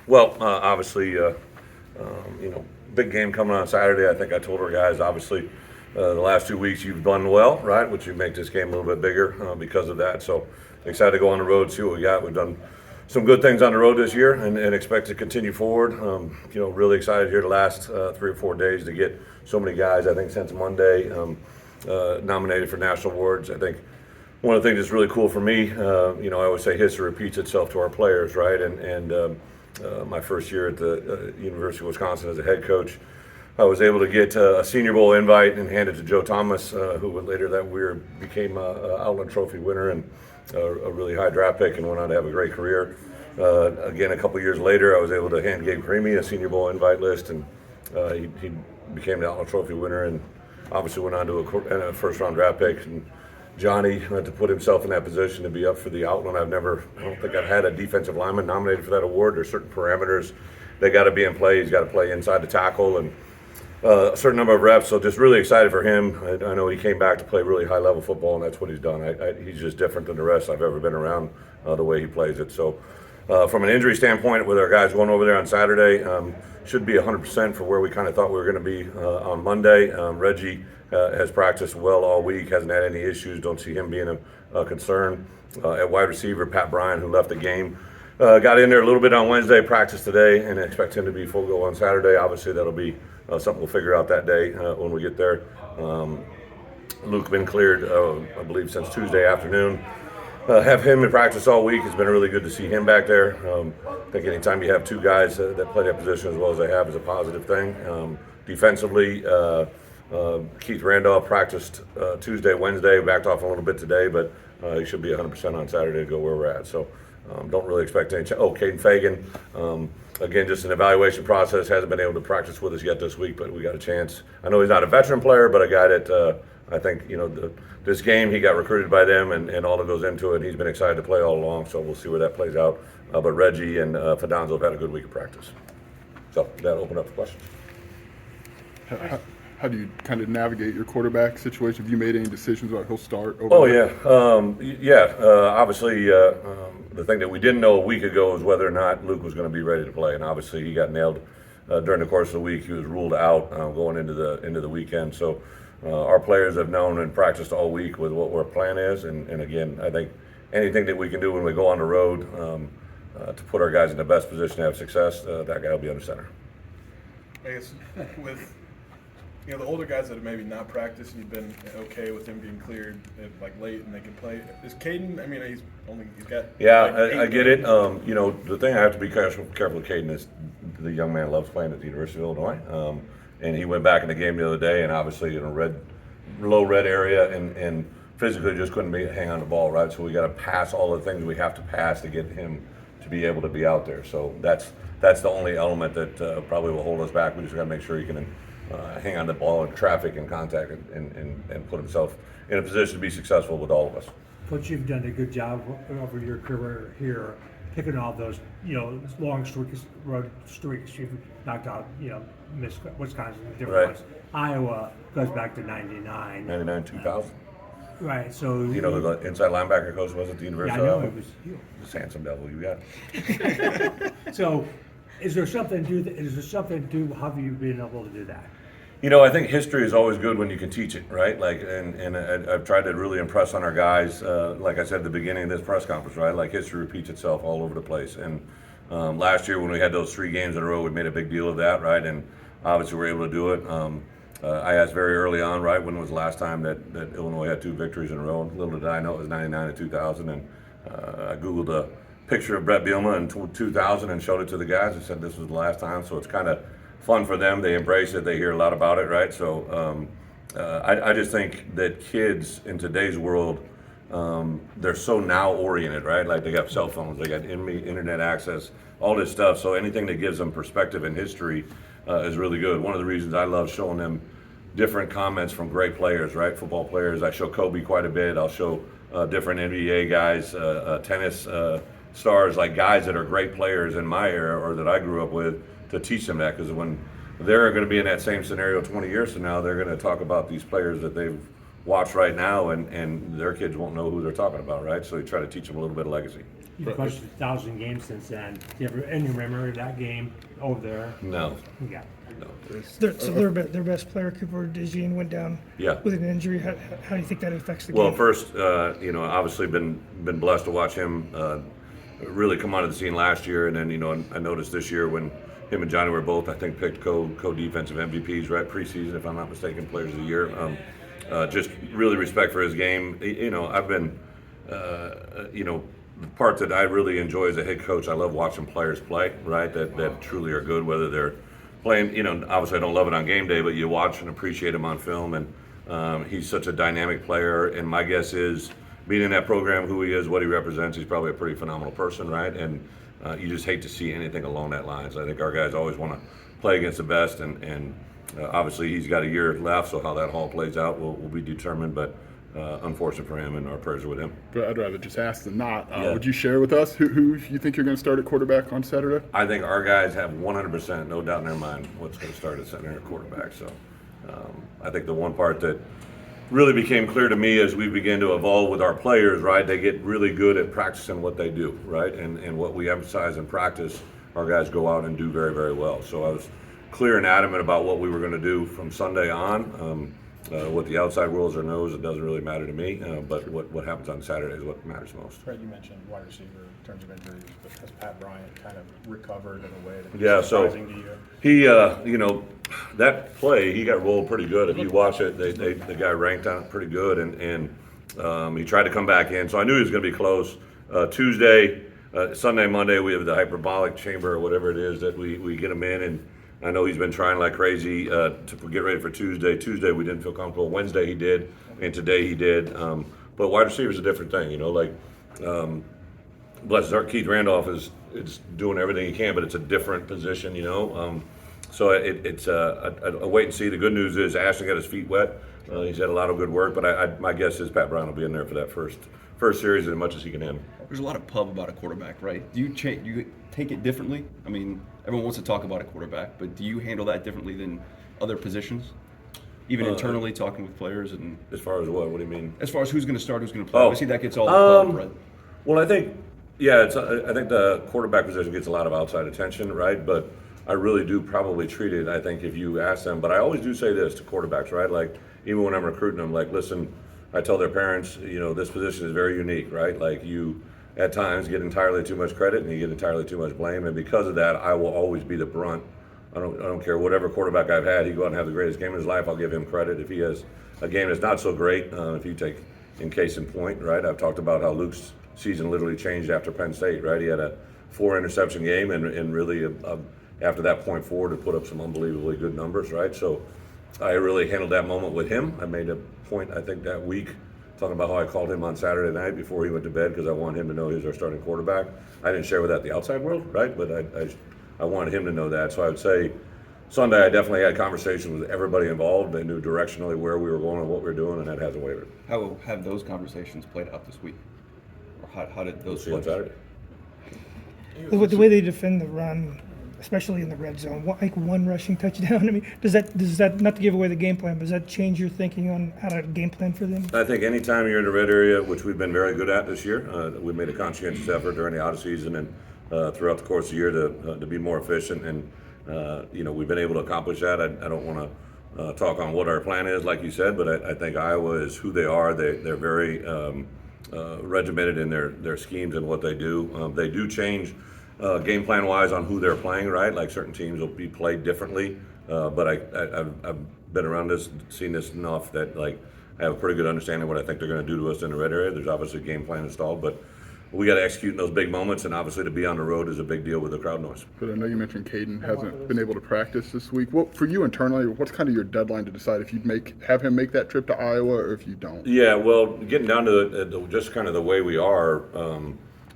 Well, obviously, big game coming on Saturday. I think I told our guys, obviously, the last 2 weeks you've done well, right? Which you make this game a little bit bigger because of that. So excited to go on the road, see what we got. We've done some good things on the road this year and expect to continue forward. Really excited here the last 3 or 4 days to get so many guys, I think, since Monday, nominated for national awards. I think one of the things that's really cool for me, I always say history repeats itself to our players, right? My first year at the University of Wisconsin as a head coach, I was able to get a Senior Bowl invite and hand it to Joe Thomas, who would later that year became a Outland Trophy winner and a really high draft pick and went on to have a great career. Again, a couple years later, I was able to hand Gabe Creamy a Senior Bowl invite list, and he became the Outland Trophy winner and obviously went on to a first-round draft pick. And Johnny to put himself in that position to be up for the Outland. I don't think I've had a defensive lineman nominated for that award. There's certain parameters they got to be in play. He's got to play inside the tackle and a certain number of reps. So just really excited for him. I know he came back to play really high-level football, and that's what he's done. He's just different than the rest I've ever been around the way he plays it. So from an injury standpoint, with our guys going over there on Saturday, should be 100% for where we kind of thought we were going to be on Monday. Reggie has practiced well all week, hasn't had any issues, don't see him being a concern. At wide receiver, Pat Bryan, who left the game, got in there a little bit on Wednesday, practiced today, and expect him to be full go on Saturday. Obviously, that'll be something we'll figure out that day when we get there. Luke been cleared, I believe, since Tuesday afternoon. Have him in practice all week. It's been really good to see him back there. I think anytime you have two guys that play that position as well as they have is a positive thing. Defensively, Keith Randolph practiced Tuesday, Wednesday, backed off a little bit today, but he should be 100% on Saturday to go where we're at. So don't really expect any change. Caden Fagan, again, just an evaluation process, hasn't been able to practice with us yet this week, but we got a chance. I know he's not a veteran player, but a guy that I think, this game, he got recruited by them and all that goes into it. He's been excited to play all along, so we'll see where that plays out. But Reggie and Fidonzo have had a good week of practice. So that'll open up for questions. How do you kind of navigate your quarterback situation? Have you made any decisions about who'll start? Obviously, the thing that we didn't know a week ago was whether or not Luke was going to be ready to play, and obviously he got nailed during the course of the week. He was ruled out going into the weekend. So our players have known and practiced all week with what our plan is, and again, I think anything that we can do when we go on the road to put our guys in the best position to have success, that guy will be under center. I guess with the older guys that have maybe not practiced and you've been okay with him being cleared late and they can play. Is Caden? I mean, he's got. Yeah, I get it. The thing I have to be careful with Caden is the young man loves playing at the University of Illinois, and he went back in the game the other day, and obviously in a low red area, and physically just couldn't hang on the ball, right? So we got to pass all the things we have to pass to get him to be able to be out there. So that's the only element that probably will hold us back. We just got to make sure he can hang on the ball in traffic and contact and put himself in a position to be successful with all of us. Coach, you've done a good job over your career here, picking all those, long road streaks you've knocked out, missed Wisconsin, different ones. Iowa goes back to 99. 99, 2000. Right, so. The inside linebacker coach was at the University of Iowa. It was you. This handsome devil you got. So, is there something to how have you been able to do that? I think history is always good when you can teach it, right? And I've tried to really impress on our guys, like I said at the beginning of this press conference, right? History repeats itself all over the place. And last year when we had those 3 games in a row, we made a big deal of that, right? And obviously we're able to do it. I asked very early on, right, when was the last time that Illinois had 2 victories in a row? Little did I know it was 99 and 2000. And I Googled a picture of Bret Bielema in 2000 and showed it to the guys and said this was the last time. So it's kind of fun for them. They embrace it. They hear a lot about it, right? So I just think that kids in today's world, they're so now oriented, right? They got cell phones, they got internet access, all this stuff. So anything that gives them perspective in history is really good. One of the reasons I love showing them different comments from great players, right? Football players. I show Kobe quite a bit. I'll show different NBA guys, tennis stars, guys that are great players in my era or that I grew up with, to teach them that, because when they're going to be in that same scenario 20 years from now, they're going to talk about these players that they've watched right now, and their kids won't know who they're talking about, right? So you try to teach them a little bit of legacy. You've coached 1,000 games since then. Do you ever any memory of that game over there? No. Yeah. Their best player, Cooper DeJean, went down Yeah. with an injury. How do you think that affects the Well, game? first, obviously been blessed to watch him really come onto the scene last year, and then I noticed this year when him and Johnny were both, I think, picked co-defensive MVPs, right, preseason, if I'm not mistaken, players of the year. Just really respect for his game. I've been, the part that I really enjoy as a head coach, I love watching players play, right, that truly are good, whether they're playing, obviously I don't love it on game day, but you watch and appreciate him on film, and he's such a dynamic player, and my guess is, being in that program, who he is, what he represents, he's probably a pretty phenomenal person, right? And you just hate to see anything along that lines. I think our guys always want to play against the best, and obviously he's got a year left, so how that all plays out will be determined, but unfortunate for him, and our prayers are with him. But I'd rather just ask than not. Yeah. Would you share with us who you think you're going to start at quarterback on Saturday? I think our guys have 100%, no doubt in their mind, what's going to start at center and quarterback. So I think the one part that really became clear to me as we begin to evolve with our players, right, they get really good at practicing what they do, right, and what we emphasize in practice, our guys go out and do very, very well. So I was clear and adamant about what we were going to do from Sunday on. What the outside world knows, it doesn't really matter to me, but what happens on Saturday is what matters most. Fred, you mentioned wide receiver in terms of injuries, but has Pat Bryant kind of recovered in a way that Yeah, was so surprising to you? he, that play, he got rolled pretty good. If you watch it, the guy ranked on it pretty good, and he tried to come back in. So I knew he was going to be close. Tuesday, Sunday, Monday, we have the hyperbolic chamber or whatever it is that we get him in, and I know he's been trying like crazy to get ready for Tuesday. Tuesday we didn't feel comfortable. Wednesday he did, and today he did. But wide receiver is a different thing, bless his heart, Keith Randolph is doing everything he can, but it's a different position, So it's a wait and see. The good news is Ashton got his feet wet. He's had a lot of good work, but my guess is Pat Brown will be in there for that first series as much as he can handle. There's a lot of pub about a quarterback, right? Do you take it differently? I mean, everyone wants to talk about a quarterback, but do you handle that differently than other positions? Even internally, talking with players and As far as what? What do you mean? as far as who's going to start, who's going to play. Oh. Obviously, that gets all the pub, right? Well, I think I think the quarterback position gets a lot of outside attention, right? But I really do probably treat it, I think, if you ask them. But I always do say this to quarterbacks, right? Like, even when I'm recruiting them, like, listen, I tell their parents, this position is very unique, right? Like, you at times get entirely too much credit and you get entirely too much blame, and because of that, I will always be the brunt. I don't care whatever quarterback I've had. He go out and have the greatest game of his life. I'll give him credit. If he has a game that's not so great, if you take in case in point, right? I've talked about how Luke's season literally changed after Penn State, right? He had a 4 interception game and really after that point forward to put up some unbelievably good numbers, right? So I really handled that moment with him. I made a point, I think, that week talking about how I called him on Saturday night before he went to bed because I wanted him to know he was our starting quarterback. I didn't share with that the outside world, right? But I wanted him to know that. So I would say Sunday I definitely had conversations with everybody involved. They knew directionally where we were going and what we were doing, and that hasn't wavered. How have those conversations played out this week? Or how did those See you on play? Saturday. The way they defend the run, especially in the red zone, like one rushing touchdown. I mean, does that not to give away the game plan, but does that change your thinking on how to game plan for them? I think anytime you're in the red area, which we've been very good at this year, we made a conscientious effort during the out of season and throughout the course of the year to be more efficient, and we've been able to accomplish that. I don't want to talk on what our plan is, like you said, but I think Iowa is who they are. They're very regimented in their schemes and what they do. They do change game plan wise on who they're playing, right? Like certain teams will be played differently, but I've been around this, seen this enough that like I have a pretty good understanding of what I think they're going to do to us in the red area. There's obviously a game plan installed, but we got to execute in those big moments, and obviously to be on the road is a big deal with the crowd noise. But I know you mentioned Caden hasn't been able to practice this week. What for you internally? What's kind of your deadline to decide if you'd have him make that trip to Iowa or if you don't? Yeah, well, getting down to just kind of the way we are,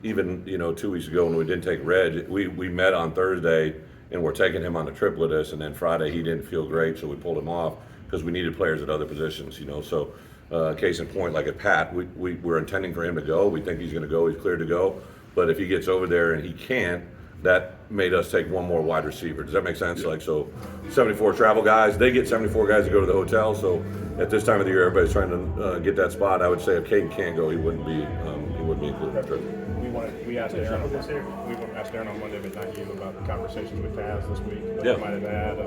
even 2 weeks ago when we didn't take Reg, we met on Thursday and we're taking him on the trip with us, and then Friday he didn't feel great, so we pulled him off because we needed players at other positions, So case in point, like at Pat, we're intending for him to go. We think he's going to go. He's cleared to go. But if he gets over there and he can't, that made us take one more wide receiver. Does that make sense? Yeah. Like, so 74 travel guys, they get 74 guys to go to the hotel. So at this time of the year, everybody's trying to get that spot. I would say if Caden can't go, he wouldn't be included in the trip. We wanted we asked Aaron on Monday, but not you, about conversations with Taz this week that Yeah. he might have had.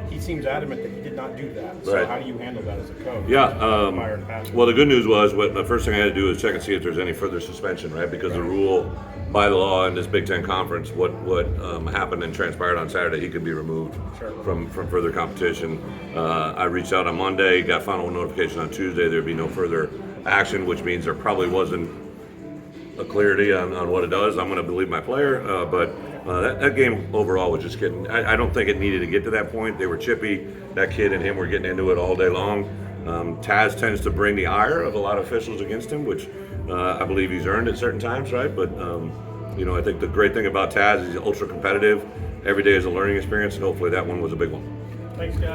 He seems adamant that he did not do that. So Right. how do you handle that as a coach? Yeah. Prior to passing? Well, the good news was the first thing I had to do was check and see if there's any further suspension, right? Because the rule by the law in this Big Ten conference, what happened and transpired on Saturday, he could be removed from further competition. I reached out on Monday, got final notification on Tuesday. There'd be no further action, which means there probably wasn't a clarity on what it does. I'm going to believe my player, but that game overall was just getting. I don't think it needed to get to that point. They were chippy. That kid and him were getting into it all day long. Taz tends to bring the ire of a lot of officials against him, which I believe he's earned at certain times, right? But I think the great thing about Taz is he's ultra competitive. Every day is a learning experience, and hopefully that one was a big one. Thanks, guys.